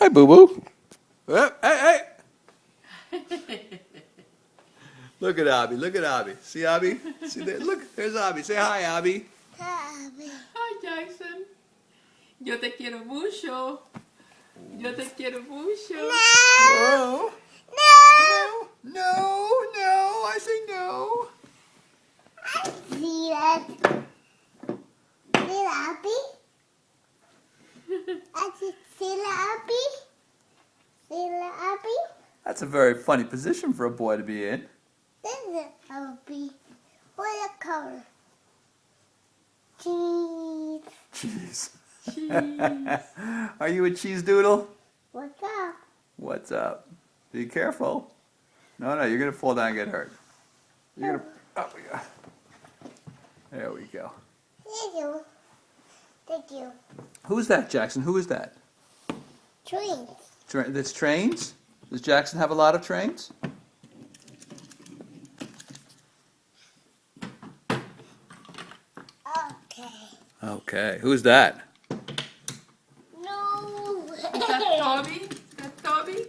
Hi, Boo Boo. Hey, hey. Look at Abby. Look at Abby. See Abby? See there? Look, there's Abby. Say hi, Abby. Hi, Jackson. Yo te quiero mucho. Yo te quiero mucho. Oh. No. No. I say no. See that? See Abby? I see Abby? See Abby? That's a very funny position for a boy to be in. This is Abby. What a color? Cheese. Cheese. Cheese. Are you a cheese doodle? What's up? What's up? Be careful. No, you're gonna fall down and get hurt. You're gonna. Oh, we go. There we go. Thank you. Thank you. Who's that, Jackson? Who is that? Trains. That's trains? Does Jackson have a lot of trains? Okay. Okay. Who's that? No. Is that Toby? Is that Toby?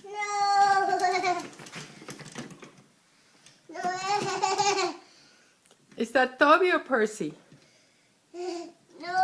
No. No. Is that Toby or Percy? No. No.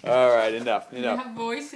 All right, enough. You have voice.